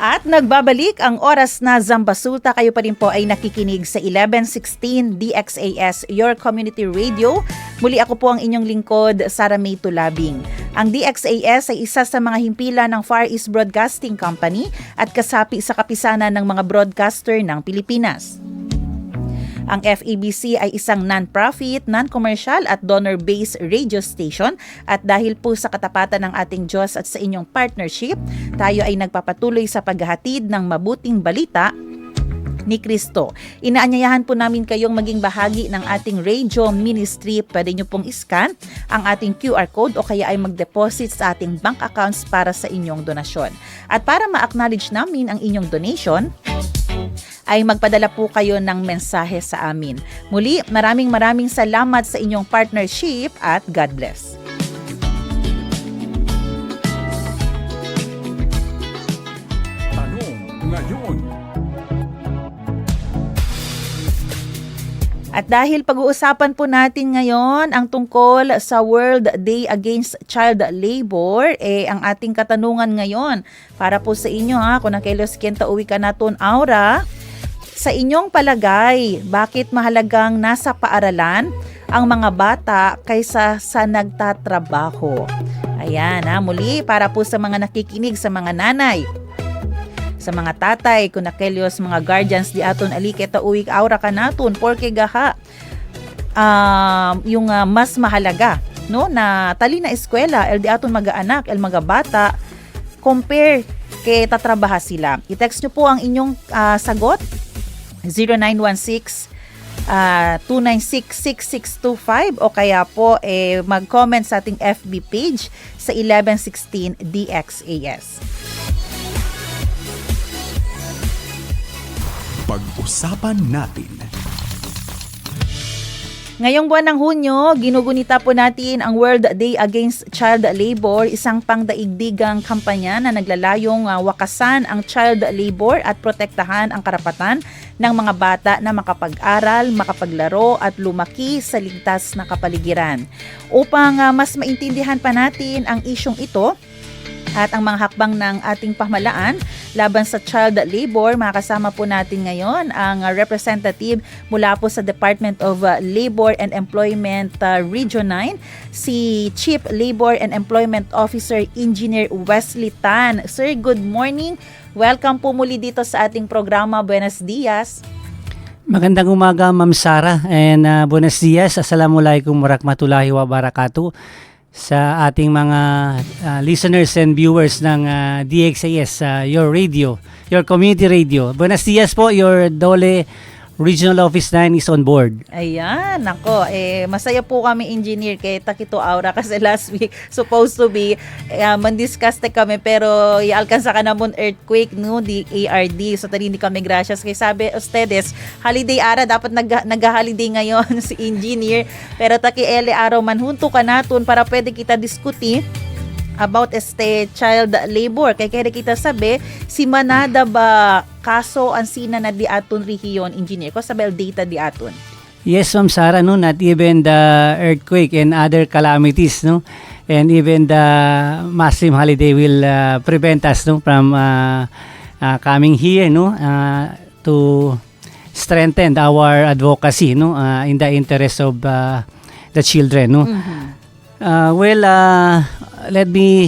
At nagbabalik ang oras na Zambasulta. Kayo pa rin po ay nakikinig sa 1116 DXAS, Your Community Radio. Muli ako po ang inyong lingkod, Sara May Tulabing. Ang DXAS ay isa sa mga himpilan ng Far East Broadcasting Company at kasapi sa kapisanan ng mga broadcaster ng Pilipinas. Ang FEBC ay isang non-profit, non-commercial at donor-based radio station at dahil po sa katapatan ng ating Diyos at sa inyong partnership, tayo ay nagpapatuloy sa paghahatid ng mabuting balita ni Kristo. Inaanyayahan po namin kayong maging bahagi ng ating radio ministry. Pwede nyo pong iscan ang ating QR code o kaya ay mag-deposit sa ating bank accounts para sa inyong donasyon. At para ma-acknowledge namin ang inyong donation, ay magpadala po kayo ng mensahe sa amin. Muli, maraming salamat sa inyong partnership at God bless. Tanong ngayon. At dahil pag-uusapan po natin ngayon ang tungkol sa World Day Against Child Labor, ang ating katanungan ngayon para po sa inyo kung nakelos kenta uwi ka naton aura. Sa inyong palagay, bakit mahalagang nasa paaralan ang mga bata kaysa sa nagtatrabaho? Ayan, muli para po sa mga nakikinig, sa mga nanay, sa mga tatay, kung nakelyos mga guardians di aton aliketa uwig aura ka naton, porke gaha yung mas mahalaga, no, na tali na eskwela, el di aton mag-anak, el mga bata, compare kay tatrabaha sila. I-text nyo po ang inyong sagot 0916-296-6625 o kaya po mag-comment sa ating FB page sa 1116 DXAS. Pag-usapan natin. Ngayong buwan ng Hunyo, ginugunita po natin ang World Day Against Child Labor, isang pangdaigdigang kampanya na naglalayong wakasan ang child labor at protektahan ang karapatan ng mga bata na makapag-aral, makapaglaro at lumaki sa ligtas na kapaligiran. Upang mas maintindihan pa natin ang isyong ito at ang mga hakbang ng ating pamahalaan laban sa child labor, makakasama po natin ngayon ang representative mula po sa Department of Labor and Employment Region 9, si Chief Labor and Employment Officer Engineer Wesley Tan. Sir, good morning. Welcome po muli dito sa ating programa. Buenos dias. Magandang umaga, Ma'am Sara, and buenos dias. Assalamualaikum warahmatullahi wabarakatuh sa ating mga listeners and viewers ng DXAS, your radio, your community radio. Buenos dias po, your Dole Regional Office 9 is on board. Ayan, nako, masaya po kami, engineer, kay Takito Aura kasi last week supposed to be man-discuss kami pero i-alcanza ka naman earthquake, no, di ARD. So tali hindi kami gracias kay sabi ustedes, holiday ara dapat nag-holiday ngayon si engineer, pero taki ele araw manhunto ka naton para pwede kita diskuti about child labor. Kaya kita sabi, si manada ba kaso ang sina na di aton rehiyon, engineer? Ko sabi data di aton. Yes, Ma'am Sara, no, not even the earthquake and other calamities, no, and even the massive holiday will prevent us, no, from coming here, no, to strengthen our advocacy, no, in the interest of the children, no. Let me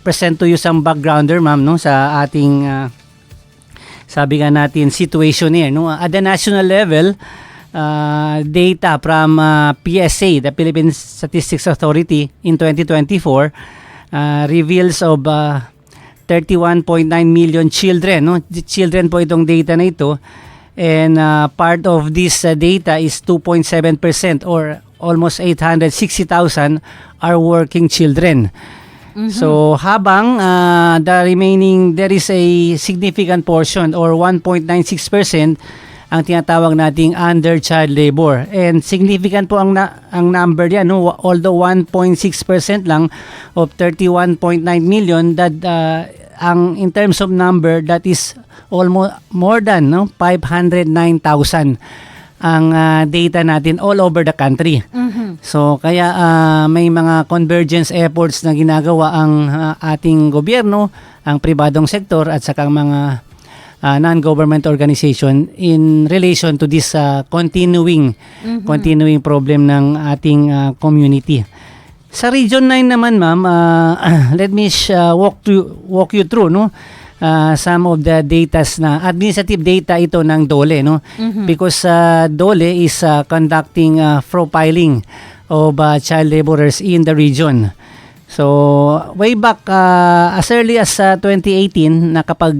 present to you some backgrounder, ma'am, no, sa ating sabi nga natin situation here, no. At the national level, data from PSA, the Philippine Statistics Authority, in 2024 reveals of 31.9 million children, no. Children po itong data na ito, and part of this data is 2.7% or almost 860,000 are working children. Mm-hmm. So habang the remaining, there is a significant portion or 1.96% ang tinatawag nating under child labor. And significant po ang number yan, no? Although 1.6% lang of 31.9 million, that ang in terms of number, that is almost more than 509,000 ang data natin all over the country. Mm-hmm. So kaya may mga convergence efforts na ginagawa ang ating gobyerno, ang pribadong sektor at saka ang mga non-government organization in relation to this continuing problem ng ating community. Sa Region 9 naman, ma'am, let me walk you through some of the datas na administrative data ito ng DOLE, no? Because DOLE is conducting profiling of child laborers in the region. So way back as early as 2018 nakapag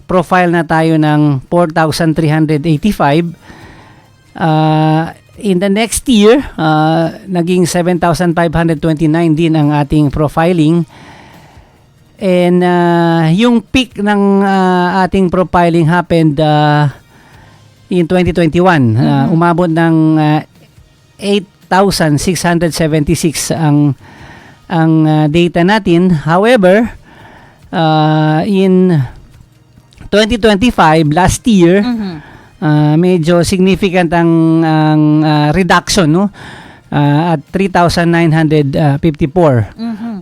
profile na tayo ng 4,385. In the next year, naging 7,529 din ang ating profiling. And yung peak ng ating profiling happened in 2021. Umabot ng 8,676 ang data natin. However, in 2025, last year, medyo significant ang reduction, no? At 3,954.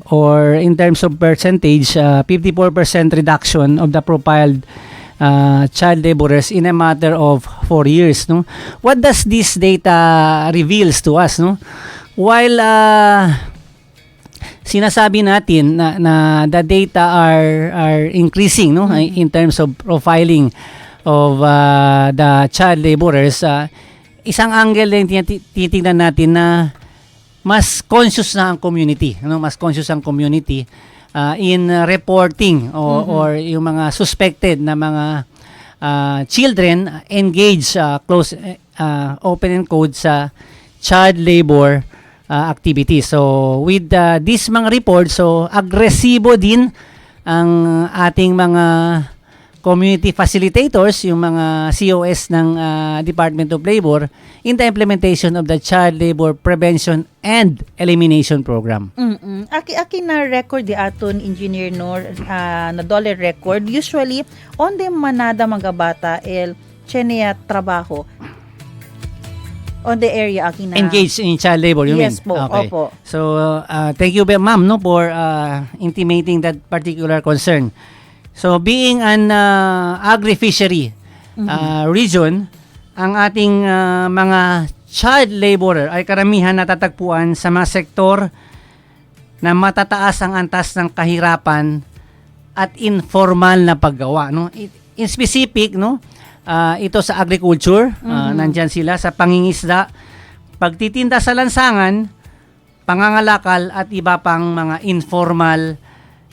Or in terms of percentage, 54% reduction of the profiled child laborers in a matter of 4 years, no? What does this data reveals to us, no? While sinasabi natin na the data are increasing, no, in terms of profiling of the child laborers, isang angle din titingnan natin na mas conscious na ang community, mas conscious ang community in reporting or yung mga suspected na mga children engaged close open and code sa child labor activities. So with this mga reports, so agresibo din ang ating mga community facilitators, yung mga COS ng Department of Labor in the implementation of the Child Labor Prevention and Elimination Program. Aki na record di aton engineer na dollar record usually on the manada mga bata chenia trabaho on the area aki na Engaged in child labor, you yes mean? po, Okay. opo. So thank you ma'am for intimating that particular concern. So being an agri-fishery region, ang ating mga child laborer ay karamihan natatagpuan sa mga sektor na matataas ang antas ng kahirapan at informal na paggawa, no? In specific, no, ito sa agriculture, nandyan sila sa pangingisda, pagtitinda sa lansangan, pangangalakal at iba pang mga informal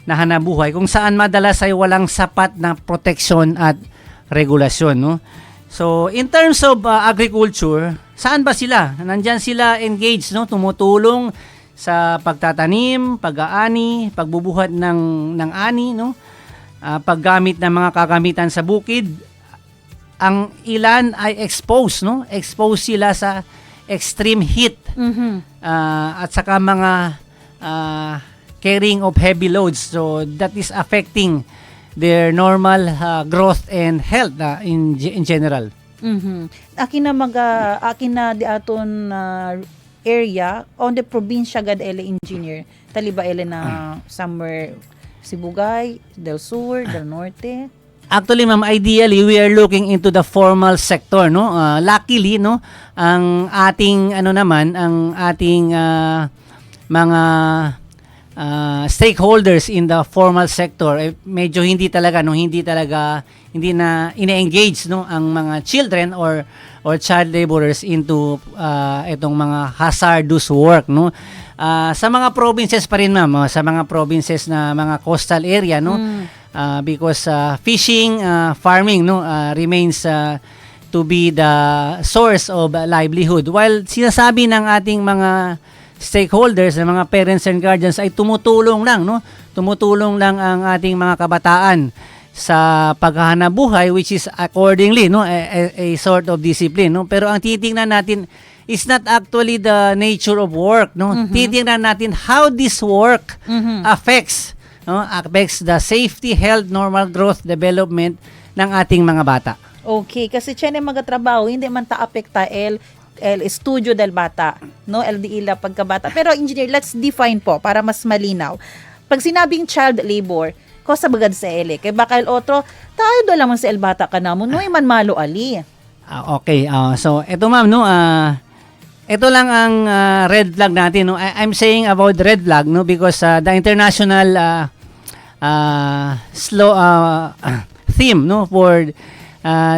na hanabuhay kung saan madalas ay walang sapat na proteksyon at regulasyon, no? So in terms of agriculture, saan ba sila? Nandyan sila engaged, no? Tumutulong sa pagtatanim, pag-aani, pagbubuhat ng ani, no? Paggamit ng mga kagamitan sa bukid. Ang ilan ay exposed, no? Exposed sila sa extreme heat. At saka mga carrying of heavy loads, so that is affecting their normal growth and health in general. Aki na di aton area on the probinsya gad engineer taliba na somewhere Sibugay, Del Sur, Del Norte. Actually, ma'am, ideally we are looking into the formal sector, no? Luckily, no, ang ating mga stakeholders in the formal sector medyo hindi na ina-engage, no, ang mga children or child laborers into itong mga hazardous work, no. Sa mga provinces pa rin, ma'am, sa mga provinces na mga coastal area, no, because fishing, farming, no, remains to be the source of livelihood, while sinasabi ng ating mga stakeholders, ng mga parents and guardians ay tumutulong lang ang ating mga kabataan sa paghahanap buhay, which is accordingly, no, a sort of discipline, no. Pero ang titingnan natin is not actually the nature of work, no. Titingnan natin how this work affects the safety, health, normal growth, development ng ating mga bata. Okay, kasi tiyan magatrabaho, hindi man ta apekta el estudio del bata, no? LDE la pagkabata. Pero engineer, let's define po para mas malinaw. Pag sinabing child labor, ko sa bagad sa ele, kay baka el otro, tayo do lamang sa el bata ka na mo, no man malo ali. Okay, so eto ma'am, no, ito lang ang red flag natin, no. I'm saying about red flag, no, because the international theme, no, for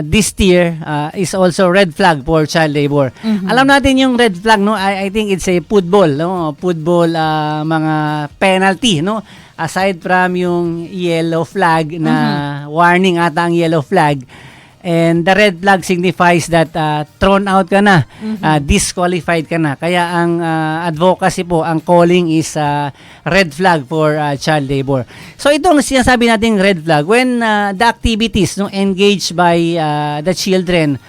this year is also red flag for child labor. Alam natin yung red flag, no. I think it's a football, no, football mga penalty, no. Aside from yung yellow flag na warning ata ang yellow flag, and the red flag signifies that thrown out ka na, disqualified ka na. Kaya ang advocacy po, ang calling is red flag for child labor. So itong sinasabi nating red flag, when the activities, no, engaged by the children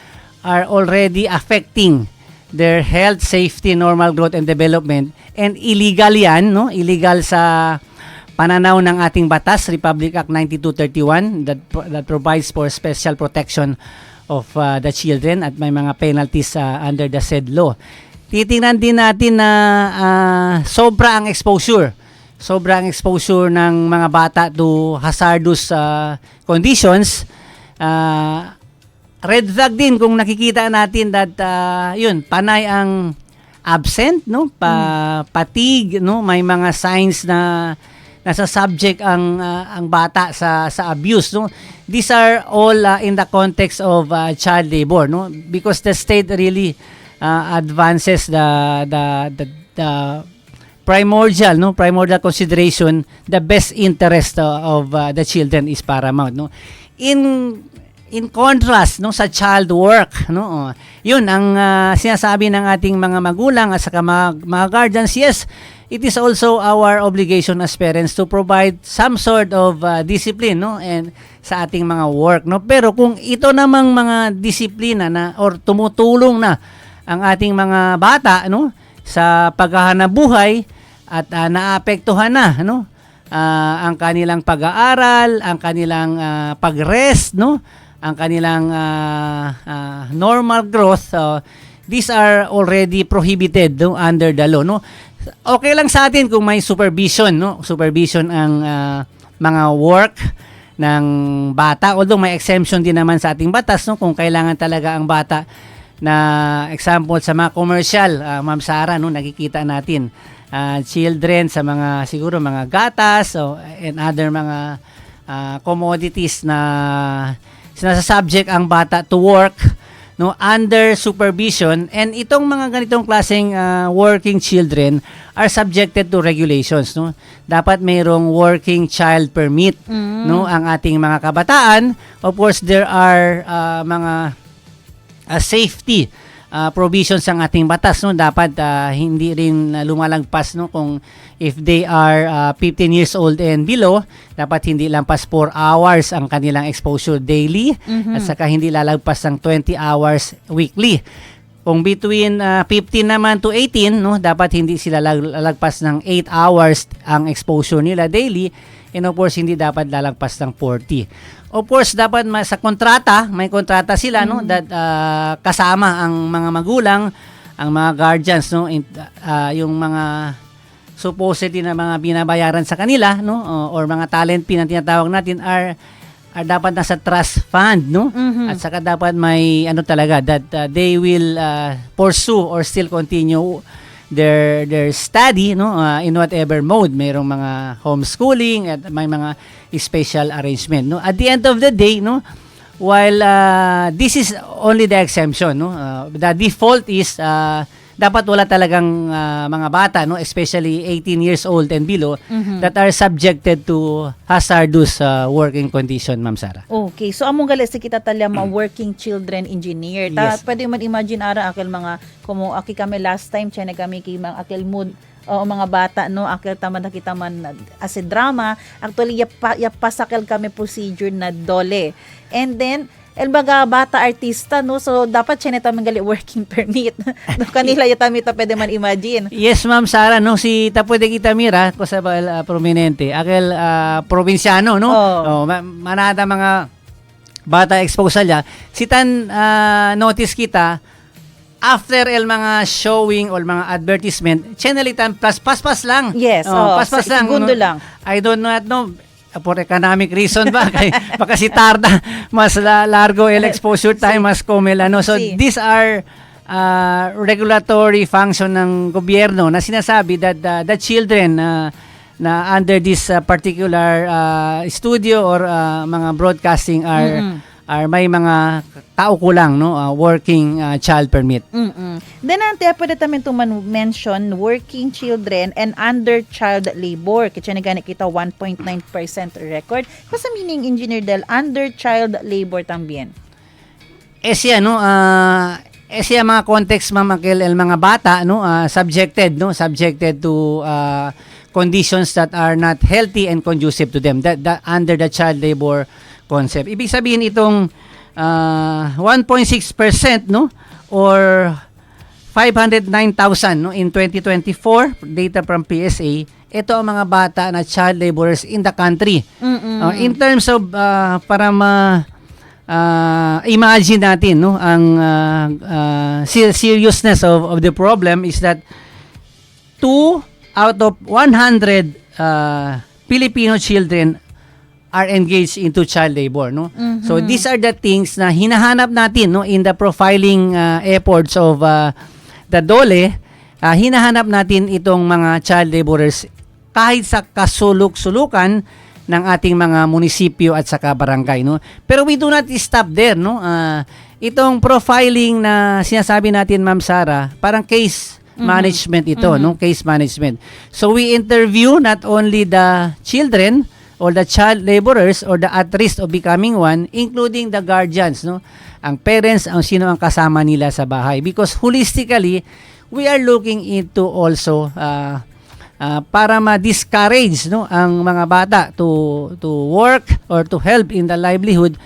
are already affecting their health, safety, normal growth and development, and illegal yan, no, illegal sa pananaw ng ating batas, Republic Act 9231, that provides for special protection of the children at may mga penalties under the said law. Titingnan din natin na sobra ang exposure. Sobra ang exposure ng mga bata to hazardous conditions. Red flag din kung nakikita natin that yun, panay ang absent, no, fatigue, no, may mga signs na nasa subject ang bata sa abuse, no. These are all in the context of child labor, no, because the state really advances the primordial consideration. The best interest of the children is paramount, no. In contrast, no, sa child work, no, yun ang sinasabi ng ating mga magulang at saka mga guardians. Yes, it is also our obligation as parents to provide some sort of discipline, no, and sa ating mga work, no. Pero kung ito namang mga disiplina na or tumutulong na ang ating mga bata, no, sa paghahanap buhay at naapektuhan na, no, ang kanilang pag-aaral, ang kanilang pag-rest, no, ang kanilang normal growth, these are already prohibited, no, under the law, no. Okay lang sa atin kung may supervision, no? Supervision ang mga work ng bata. Although may exemption din naman sa ating batas, no? Kung kailangan talaga ang bata na example sa mga commercial, Ma'am Sara, no, nakikita natin children sa mga siguro mga gatas and other mga commodities na sinasubject ang bata to work, no, under supervision, and itong mga ganitong klaseng working children are subjected to regulations, no. Dapat mayroong working child permit, no, ang ating mga kabataan. Of course, there are mga safety provisions ang ating batas, no. Dapat hindi rin lumalagpas, no, kung if they are 15 years old and below, dapat hindi lampas 4 hours ang kanilang exposure daily, at saka hindi lalagpas ng 20 hours weekly. Kung between 15 naman to 18, no, dapat hindi sila lalagpas ng 8 hours ang exposure nila daily, and of course hindi dapat lalagpas ng 40. Of course, dapat sa kontrata, may kontrata sila, no, that kasama ang mga magulang, ang mga guardians, no, yung mga supposedly na mga binabayaran sa kanila, no, or mga talent fee na tinatawag natin are dapat nasa trust fund, no, at saka dapat may ano talaga that they will pursue or still continue their study, no, in whatever mode. Mayroong mga homeschooling at may mga special arrangement, no. At the end of the day, no, while this is only the exemption, no, the default is dapat wala talagang mga bata, no, especially 18 years old and below, that are subjected to hazardous working condition, Ma'am Sara. Okay, so among gali si kita talya mga working children engineer. Yes. Pwede man imagine ara akil mga kumo aki kami last time china kami kay mga akil mood o mga bata, no, akil taman nakita man as a drama, actually yapasakil kami procedure na dole. And then baga bata artista, no, so dapat siya nita manggali working permit. No, kanila yatami ta pwede man imagine. Yes, Ma'am Sara, no, si pwede kita mira ko sa prominente akil probinsyano, no. Manada mga bata expose niya. Si tan notice kita after mga showing or mga advertisement, chenelitan plus paspas lang. Yes, paspas lang. segundo lang. I don't know for economic reason ba? Baka si Tarda, mas largo el exposure time, mas komel ano. So these are regulatory function ng gobyerno na sinasabi that the children na under this particular studio or mga broadcasting are may mga kaukulang working child permit. Then pwede tamin mention working children and under child labor. Kaya na kita 1.9% record. Kasi meaning engineer del under child labor tambien. Siya siya mga context mamakil mga bata subjected to conditions that are not healthy and conducive to them, that under the child labor concept. Ibig sabihin itong 1.6% or 509,000 in 2024 data from PSA, ito ang mga bata na child laborers in the country. In terms of para imagine natin ang seriousness of the problem is that 2 out of 100 Filipino children are engaged into child labor, So these are the things na hinahanap natin in the profiling efforts of the DOLE. Hinahanap natin itong mga child laborers kahit sa kasuluk-sulukan ng ating mga munisipyo at saka barangay, Pero we do not stop there, itong profiling na sinasabi natin, Ma'am Sara, parang case management ito, case management. So we interview not only the children or the child laborers or the at risk of becoming one, including the guardians, ang parents, ang sino ang kasama nila sa bahay, because holistically we are looking into also para ma-discourage ang mga bata to work or to help in the livelihood.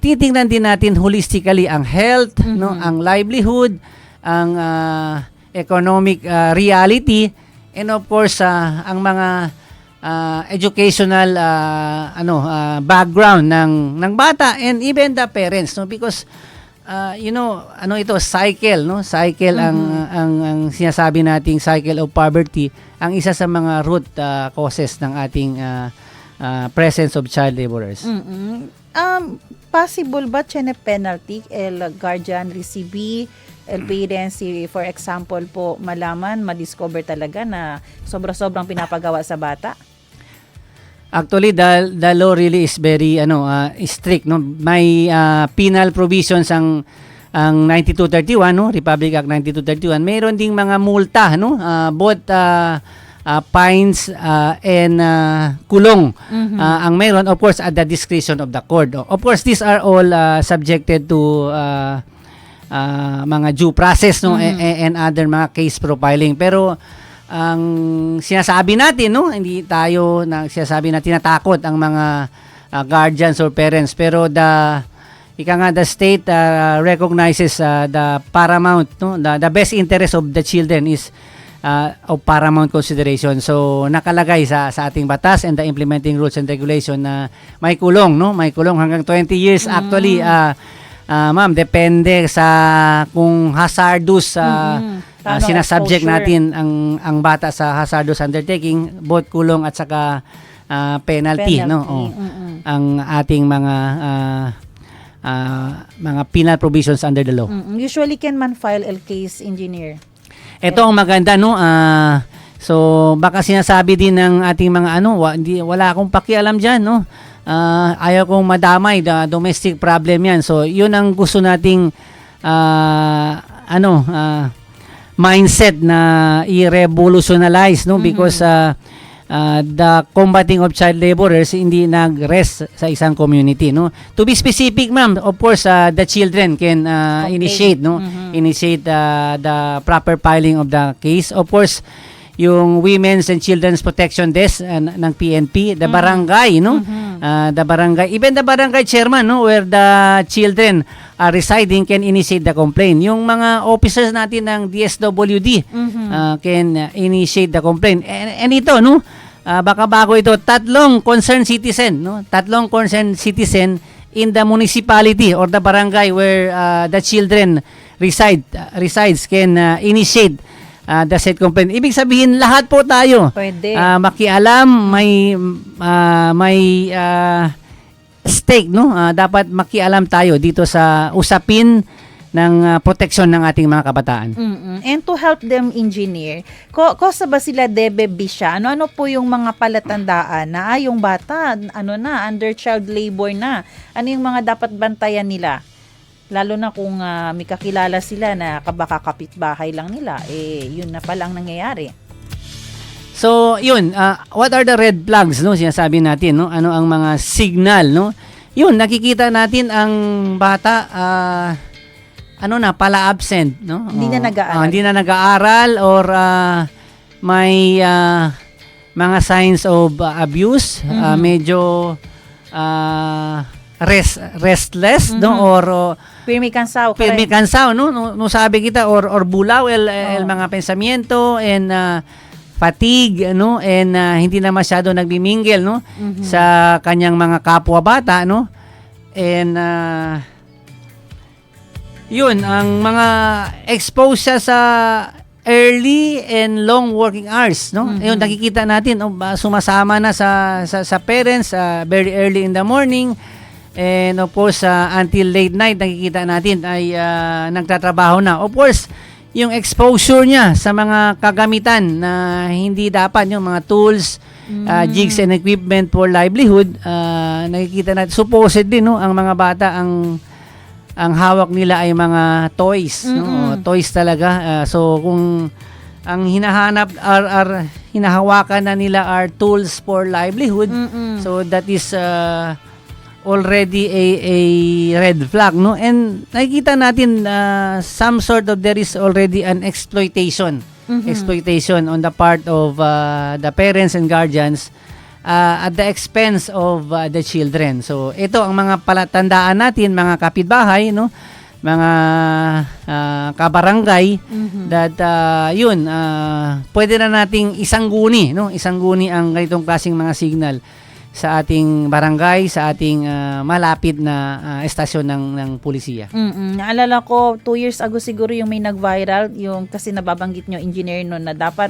Titingnan din natin holistically ang health, ang livelihood, ang economic reality, and of course ang mga educational background ng bata and even the parents, because ito cycle, cycle ang sinasabi nating cycle of poverty, ang isa sa mga root causes ng ating presence of child laborers. Possible ba chene penalty el guardian recibi el parents, for example po, malaman, madiscover talaga na sobra-sobrang pinapagawa sa bata? Actually, the law really is very strict, May penal provisions ang 9231, Republic Act 9231. Mayroon ding mga multa, both fines and kulong. Ang mayroon, of course, at the discretion of the court. Of course, these are all subjected to mga due process, and other mga case profiling. Pero ang sinasabi natin, hindi tayo sinasabi na tinatakot ang mga guardians or parents, pero the state recognizes the paramount, the best interest of the children is of paramount consideration. So nakalagay sa ating batas and the implementing rules and regulation na may kulong, may kulong hanggang 20 years. Actually, ma'am, depende sa kung hazardous sinasubject natin ang bata sa hazardous undertaking, both kulong at saka penalty. Ang ating mga penal provisions under the law. Usually can man file a case, engineer? Ito ang maganda, so baka sinasabi din ng ating mga wala akong pakialam diyan, ayaw kong madamay, domestic problem yan. So yun ang gusto nating mindset na i-revolutionize, because the combating of child laborers hindi nag-rest sa isang community, To be specific, ma'am, of course the children can initiate the proper filing of the case. Of course, yung Women's and Children's Protection Desk ng PNP, the barangay, the barangay, even the barangay chairman, where the children are residing can initiate the complaint. Yung mga officers natin ng DSWD can initiate the complaint. And ito, baka bago ito, tatlong concerned citizen in the municipality or the barangay where the children resides can initiate the said complaint. Ibig sabihin lahat po tayo Pwede. makialam, may stake, no? Dapat makialam tayo dito sa usapin ng proteksyon ng ating mga kabataan. And to help them engineer, kosa ba sila debe bisya? Ano po yung mga palatandaan na yung bata, under child labor na? Ano yung mga dapat bantayan nila? Lalo na kung may kakilala sila na baka kapitbahay lang nila, yun na palang nangyayari. So, yun, what are the red flags, no? Sinasabi natin, no? Ano ang mga signal, no? Yun, nakikita natin ang bata pala absent, no? Hindi na nag-aaral. Hindi na nag-aaral or may mga signs of abuse, medyo restless, no? Or Pirmi kansaw. pirmi cansaw, no? No sabi kita or bulaw el mga pensamiento and fatigue, no? And hindi na masyado nagbimingle, no? Sa kanyang mga kapwa bata, no? And yun, ang mga expose siya sa early and long working hours, no? Ayun, nakikita natin, sumasama na sa parents very early in the morning. And of course, until late night, nakikita natin ay nagtatrabaho na. Of course, yung exposure niya sa mga kagamitan na hindi dapat, yung mga tools, jigs and equipment for livelihood, nakikita natin. Supposedly, no, ang mga bata, ang hawak nila ay mga toys, no? Toys talaga. So, kung ang hinahanap hinahawakan na nila are tools for livelihood, so that is already a red flag, no? And nakikita natin some sort of there is already an exploitation on the part of the parents and guardians at the expense of the children. So ito ang mga palatandaan natin, mga kapitbahay, no? Mga kabarangay, that pwede na nating isangguni, no? Isangguni ang ganitong klaseng mga signal sa ating barangay, sa ating malapit na estasyon ng pulisiya. Naalala ko, 2 years ago siguro yung may nag-viral, yung kasi nababanggit nyo, engineer nun, na dapat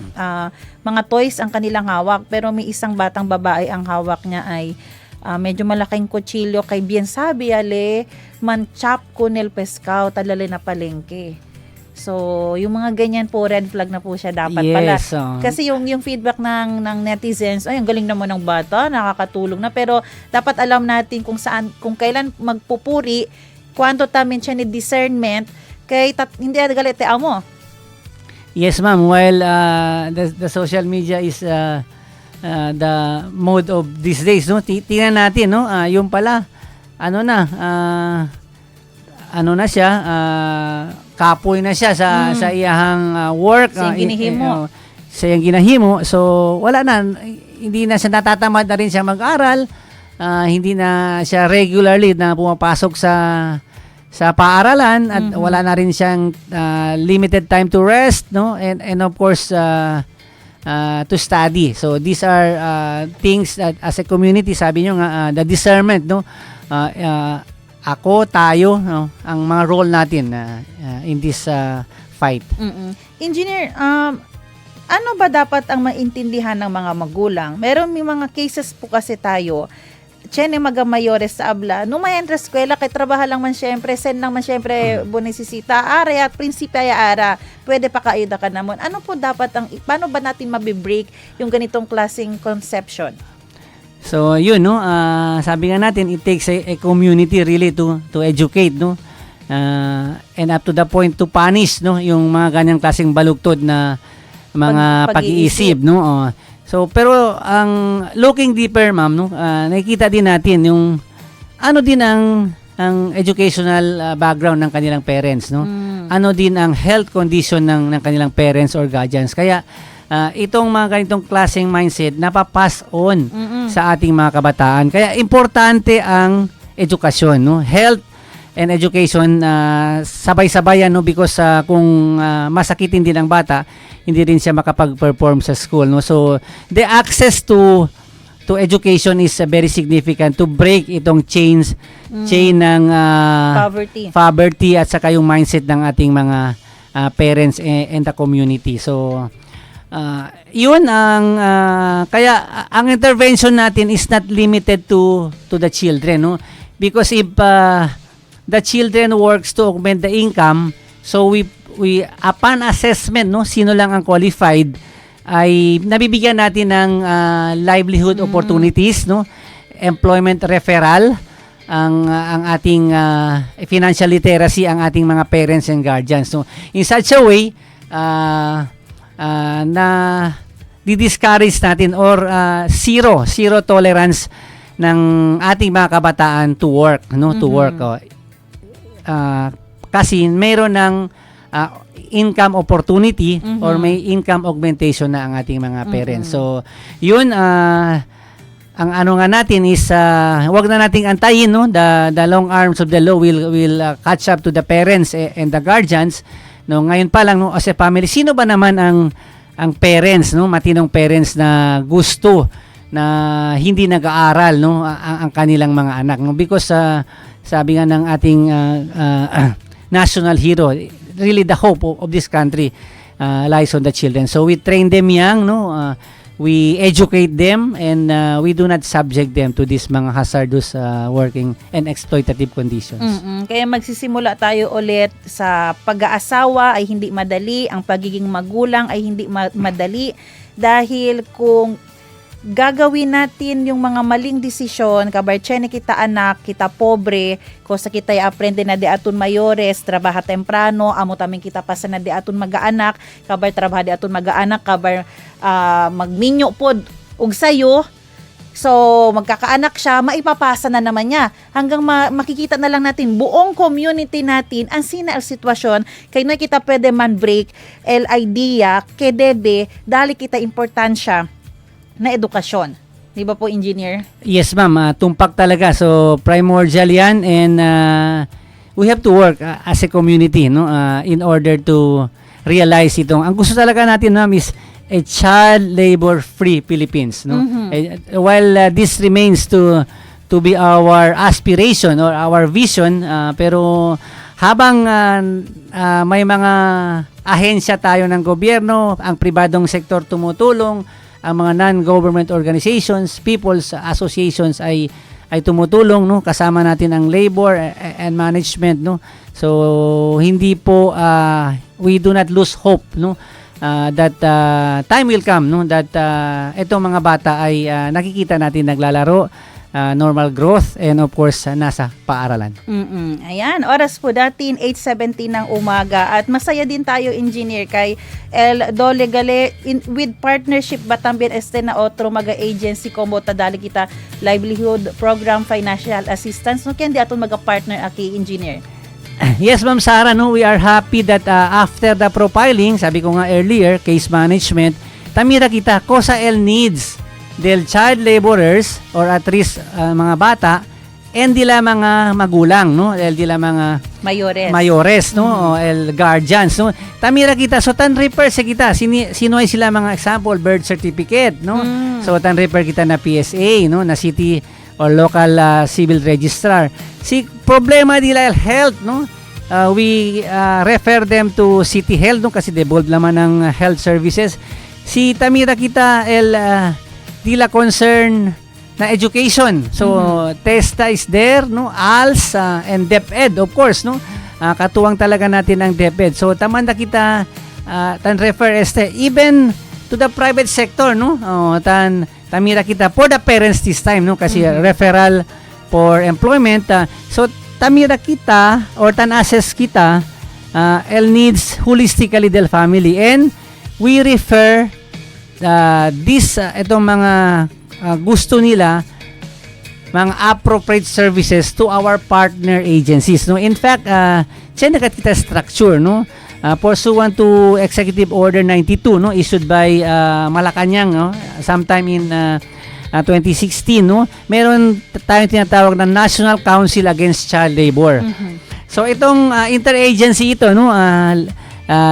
mga toys ang kanilang hawak, pero may isang batang babae ang hawak niya ay medyo malaking kutsilyo, kay bien sabi, manchap ko nel pescao, talali na palengke. So, yung mga ganyan po, red flag na po siya dapat pala. Kasi yung feedback ng netizens, ay, ang galing naman ng bata, nakakatulong na. Pero, dapat alam natin kung kailan magpupuri, kwanto tamin siya ni discernment, hindi galit amo. Yes, ma'am. While the social media is the mode of these days, no? Tingnan natin, no? Yung pala, siya, kapoy na siya sa iyahang work. Sa ginahimo. Sa iyang ginahimo. So, wala na. Hindi na siya natatamad na rin siya mag-aral. Hindi na siya regularly na pumapasok sa paaralan at wala na rin siyang limited time to rest, no? And of course, to study. So, these are things that as a community, sabi nyo nga, the discernment, no? Tayo, no, ang mga role natin in this fight. Engineer, ano ba dapat ang maintindihan ng mga magulang? May mga cases po kasi tayo, tiyan magamayores sa abla, nung may entra eskwela, kay trabaha lang man syempre, sen lang man syempre, bunisisita, at prinsipya ara, pwede pa kaida ka naman. Ano po dapat paano ba natin mabibreak yung ganitong klaseng conception? So, yun, no, sabi nga natin, it takes a community really to educate, no, and up to the point to punish, no, yung mga ganyang klaseng balugtod na mga pag-iisip, no. So, pero ang looking deeper, ma'am, no, nakikita din natin yung ano din ang educational background ng kanilang parents, no. Ano din ang health condition ng kanilang parents or guardians. Kaya itong mga ganitong klaseng mindset napapass on sa ating mga kabataan. Kaya importante ang edukasyon, no? Health and education sabay-sabayan, no? Because kung masakitin din ang bata, hindi rin siya makapag-perform sa school, no? So the access to to education is very significant to break itong chain ng poverty at saka yung mindset ng ating mga parents and the community. So yun ang kaya ang intervention natin is not limited to the children, no? Because if the children works to augment the income, so we upon assessment, no, sino lang ang qualified, ay nabibigyan natin ng livelihood opportunities, no, employment referral, ang ating financial literacy, ang ating mga parents and guardians, no, in such a way na di-discourage natin or zero tolerance ng ating mga kabataan to work, no, to work. Kasi mayroon ng income opportunity or may income augmentation na ang ating mga parents. So, yun ang ano nga natin is wag na nating antayin, no, the long arms of the law will catch up to the parents and the guardians, no. Ngayon pa lang, no, as a family, sino ba naman ang parents, no, matinong parents na gusto na hindi nag-aaral, no, ang kanilang mga anak, no, because sabi nga ng ating national hero, really the hope of this country lies on the children. So we train them young, no, we educate them, and we do not subject them to these mga hazardous working and exploitative conditions. Kaya magsisimula tayo ulit sa pag-aasawa ay hindi madali, ang pagiging magulang ay hindi madali, dahil kung gagawin natin yung mga maling desisyon, kabar tiyan kita anak, kita pobre, kosa kita aprende na di aton mayores, trabaha temprano, amo tamin kita pasa na di aton mag-aanak, kabar trabaha di aton mag-aanak, kabar magminyo pod ug sayo. So, magkakaanak siya, maipapasa na naman niya. Hanggang makikita na lang natin, buong community natin, ang sina ang sitwasyon, kaya na kita pwede man break, el idea, kedebe, dali kita importansya na edukasyon. Di ba po, Engineer? Yes, ma'am. Tumpak talaga. So, primordial yan, and we have to work as a community, no, in order to realize itong. Ang gusto talaga natin, ma'am, is a child labor-free Philippines, no. While this remains to be our aspiration or our vision, pero habang may mga ahensya tayo ng gobyerno, ang pribadong sektor tumutulong, ang mga non-government organizations, people's associations ay tumutulong, no, kasama natin ang labor and management, no. So hindi po we do not lose hope, no, that time will come, no, that itong mga bata ay nakikita natin naglalaro, normal growth, and of course nasa paaralan. Ayan, oras po datin 8:17 ng umaga, at masaya din tayo, Engineer, kay El Dole Gale with partnership Batambian Este na otro maga agency como tadali kita livelihood program financial assistance, no, kendi aton maga-partner aki, Engineer. Yes, Ma'am Sara, no, we are happy that after the profiling, sabi ko nga earlier, case management, tamira kita kosa el needs del child laborers or at risk mga bata, and dila mga magulang, no, el dila mga mayores, no, o el guardians, no, tamira kita. So tan refer sa kita sino ay sila, mga example, birth certificate, no. So tan refer kita na PSA, no, na city or local civil registrar. Si problema dila el health, no, we refer them to city health, no, kasi devolved naman ng health services. Si tamira kita el dila concern na education. So TESTA is there, no, ALS and DepEd, of course, no. Katuwang talaga natin ang DepEd. So tamanda kita tan refer even to the private sector, no. Tamira kita for the parents this time, no, kasi referral for employment. So tamira kita or tan assess kita el needs holistically del family, and we refer itong mga gusto nila, mga appropriate services to our partner agencies, no. In fact, nakat kita structure, no, pursuant to Executive Order 92, no, issued by Malacanang, no, sometime in 2016, no. Meron tayong tinatawag na National Council Against Child Labor. So itong interagency ito, no,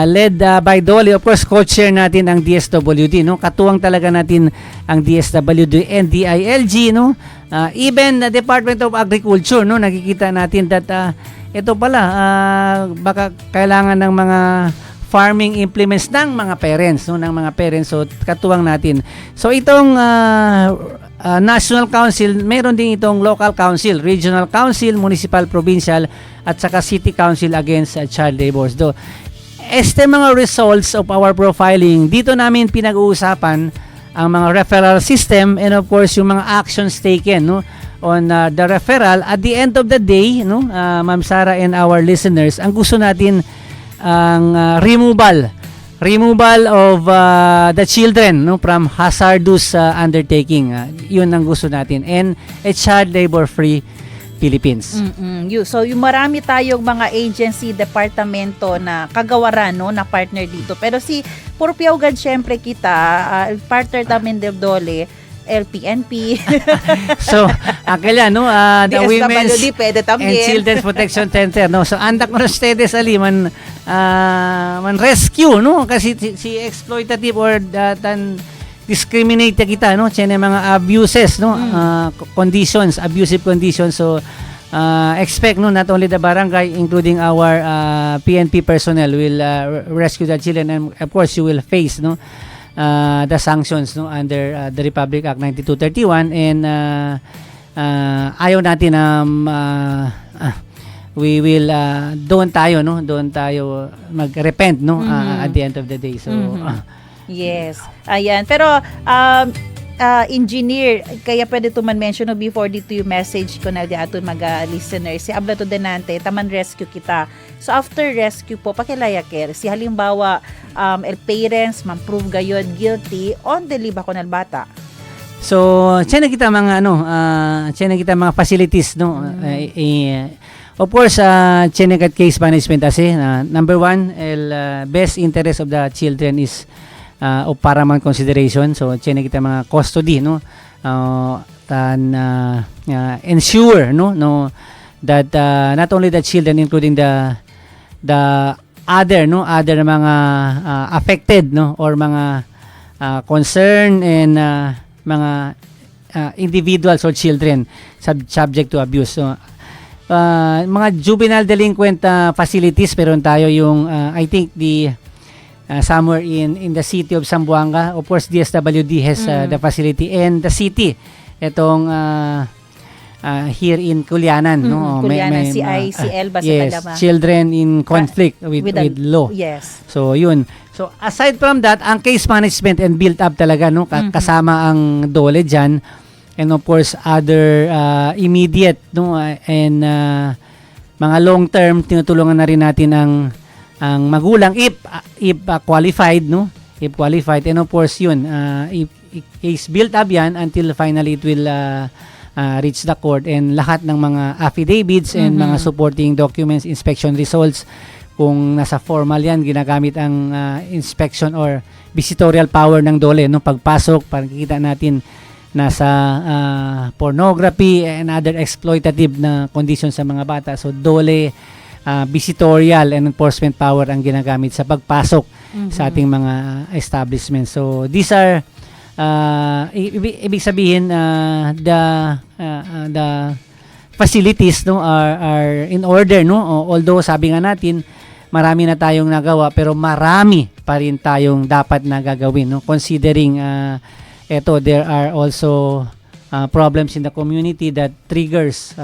led by Dolly. Of course, co-chair natin ang DSWD, no? Katuwang talaga natin ang DSWD and DILG, no? Even the Department of Agriculture, no? Nakikita natin that ito pala, baka kailangan ng mga farming implements ng mga parents, no? Ng mga parents. So, katuwang natin. So, itong National Council, meron din itong local council, regional council, municipal, provincial, at saka city council against child labor. So, mga results of our profiling, dito namin pinag-uusapan ang mga referral system and of course yung mga actions taken, no, on the referral. At the end of the day, no, Ma'am Sara and our listeners, ang gusto natin ang removal of the children, no, from hazardous undertaking. Yun ang gusto natin, and a child labor free Philippines. So yung marami tayong mga agency, departamento na kagawaran, no, na partner dito. Pero si Purpiawgan, syempre kita, partner namin del Dole, LPNP. So, akala, no, the Women's DSWD, pwede and también. Children's Protection Center, no. So, andak mo ustedes ali man rescue, no, kasi si exploitative or discriminate kita, no, tiyan mga abuses, no, conditions, abusive conditions. So, expect, no, not only the barangay, including our PNP personnel will rescue the children, and of course you will face, no, the sanctions, no, under the Republic Act 9231, and ayaw natin we will doon tayo mag-repent, no, at the end of the day. So Yes. Ayan. Pero, engineer, kaya pwede to man mention no, before dito yung message ko na di ato mag-listener. Si Ablato Denante, taman rescue kita. So, after rescue po, pakilayaker, si halimbawa, el parents, man-prove gayod guilty, on the liba ko na bata. So, tiyan na kita mga facilities, no. Of course, tiyan na case management kasi, number one, best interest of the children is of paramount consideration. So, tiyan na kita mga custody, no, ensure, no, that not only the children, including the other mga affected, no, or mga concern and mga individuals or children subject to abuse. So, mga juvenile delinquent facilities, meron tayo yung I think somewhere in the city of Zamboanga. Of course, DSWD has the facility, and the city itong here in Kulianan, no. Kulianan, CICL ba sa yes, Kalama? children in conflict with law. Yes. So yun. So aside from that, ang case management and build up talaga, no, kasama ang DOLE diyan, and of course other immediate, no, and mga long term, tinutulungan na rin natin ang magulang if qualified, no, if qualified, and of course yun, if case built up yan until finally it will reach the court, and lahat ng mga affidavits and mga supporting documents, inspection results, kung nasa formal yan, ginagamit ang inspection or visitorial power ng DOLE, no, pagpasok, pagkikita natin nasa pornography and other exploitative na conditions sa mga bata. So DOLE visitorial and enforcement power ang ginagamit sa pagpasok sa ating mga establishments. So these are ibig sabihin the facilities, no, are in order, no. Although sabi nga natin marami na tayong nagawa, pero marami pa rin tayong dapat na gagawin, no, considering there are also problems in the community that triggers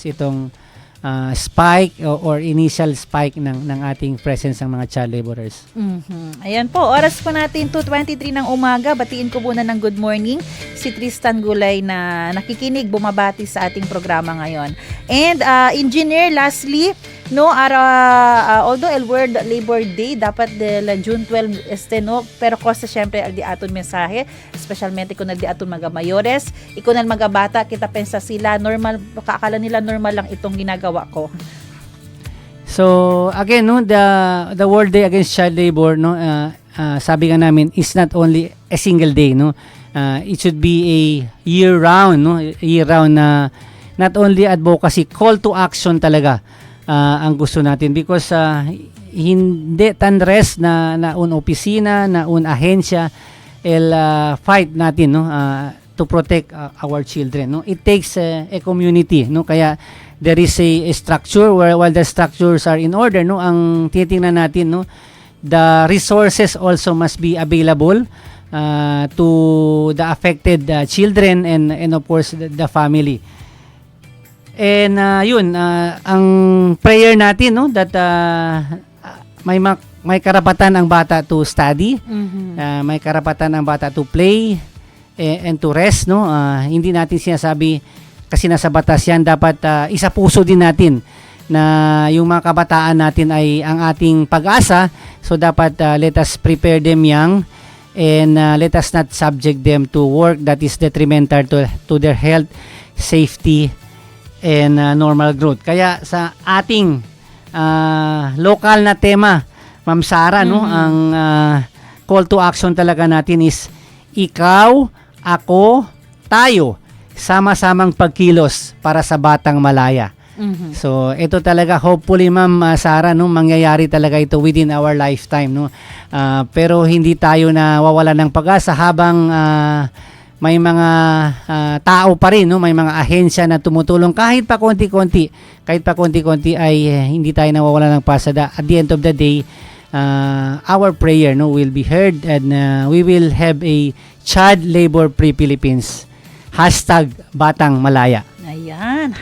itong spike or initial spike ng ating presence ng mga child laborers. Ayan po, oras po natin 2:23 ng umaga. Batiin ko muna ng good morning si Tristan Gulay na nakikinig, bumabati sa ating programa ngayon. And engineer, lastly, no, although el World Labor Day dapat June 12 no, pero kosa syempre al di aton mensahe, especialmente kung di aton mga mayores, ikunan mga bata, kita pensa sila normal, kaakala nila normal lang itong ginagawa ko. So again, no, the World Day Against Child Labor, no, sabi nga namin, is not only a single day, no. It should be a year round, no, na not only advocacy, call to action talaga ang gusto natin, because hindi tan rest na un opisina, na un ahensya, el fight natin, no, to protect our children, no. It takes a community, no, kaya there is a structure where while the structures are in order, no, ang titingnan natin, no, the resources also must be available to the affected children and of course the family. And ang prayer natin, no, that may karapatan ang bata to study, may karapatan ang bata to play and to rest, no. Hindi natin sinasabi kasi nasa batas yan, dapat isa puso din natin na yung mga kabataan natin ay ang ating pag-asa. So dapat let us prepare them young and let us not subject them to work that is detrimental to their health, safety, and normal growth. Kaya sa ating local na tema, Ma'am Sara, no, ang call to action talaga natin is ikaw, ako, tayo, sama-samang pagkilos para sa Batang Malaya. So ito talaga, hopefully Ma'am Sara, no, mangyayari talaga ito within our lifetime, no. Pero hindi tayo na wawala ng pag-asa habang may mga tao pa rin, no, may mga ahensya na tumutulong kahit pa konti-konti ay hindi tayo nawawala ng pasada. At the end of the day, our prayer, no, will be heard and we will have a child labor free Philippines. #Batang Malaya. Ayan,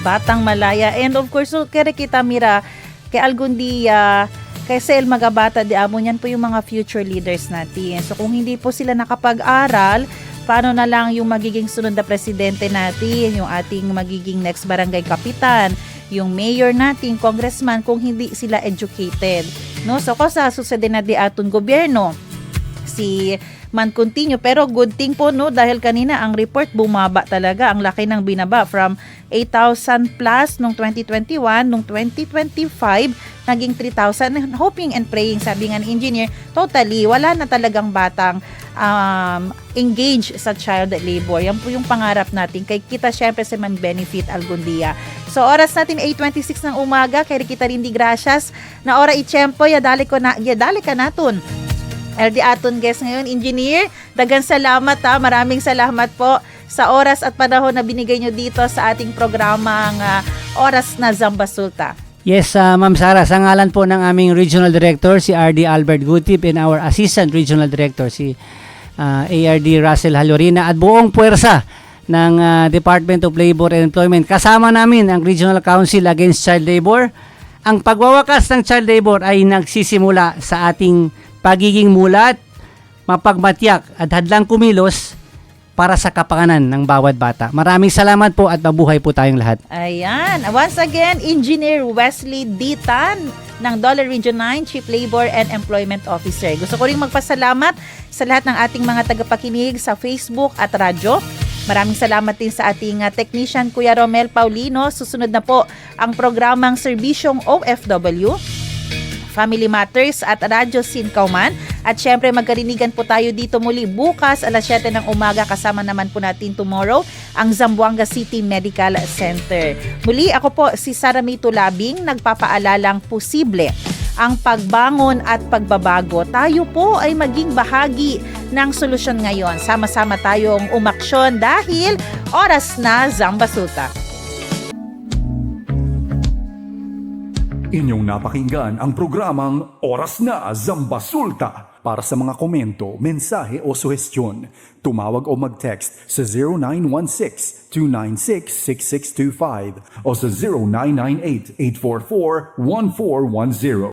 #Batang Malaya. And of course, so, kaya kita mira, kay algun dia, kay Sel Magabata di amo, yan po yung mga future leaders natin. So kung hindi po sila nakapag-aral, paano na lang yung magiging sunod na presidente natin, yung ating magiging next barangay kapitan, yung mayor natin, congressman, kung hindi sila educated. No? So kung sa susunod na di aton gobyerno, si man continue, pero good thing po, no, dahil kanina ang report bumaba talaga, ang laki ng binaba from 8,000 plus nung 2021, nung 2025 naging 3,000. Hoping and praying, sabi nga ng engineer, totally wala na talagang batang engage sa child labor. Yan po yung pangarap natin kay kita syempre sa man benefit algundia. So oras natin 8:26 ng umaga, kay kita rin di gracias na ora itsempo yadali ka naton. LD aton guest ngayon, engineer. Dagang salamat ha. Maraming salamat po sa oras at panahon na binigay nyo dito sa ating programang Oras na Zambasulta. Yes, Ma'am Sara, sa ngalan po ng aming Regional Director, si RD Albert Gutip, and our Assistant Regional Director, si ARD Russell Halorina, at buong puwersa ng Department of Labor and Employment. Kasama namin ang Regional Council Against Child Labor. Ang pagwawakas ng child labor ay nagsisimula sa ating pagiging mulat, mapagmatyak at hadlang kumilos para sa kapakanan ng bawat bata. Maraming salamat po at mabuhay po tayong lahat. Ayan. Once again, Engineer Wesley Ditan ng Dollar Region 9, Chief Labor and Employment Officer. Gusto ko rin magpasalamat sa lahat ng ating mga tagapakinig sa Facebook at radyo. Maraming salamat din sa ating technician, Kuya Romel Paulino. Susunod na po ang programang Serbisyong OFW, Family Matters at Radyo Sinkauman. At syempre magkarinigan po tayo dito muli bukas alas 7 ng umaga, kasama naman po natin tomorrow ang Zamboanga City Medical Center. Muli ako po si Sara May Tulabing, nagpapaalalang posible ang pagbangon at pagbabago. Tayo po ay maging bahagi ng solusyon ngayon. Sama-sama tayong umaksyon dahil oras na Zambasuta. Inyong napakinggan ang programang Oras na Zambasulta. Para sa mga komento, mensahe o suhestyon, tumawag o mag-text sa 0916-296-6625 o sa 0998-844-1410.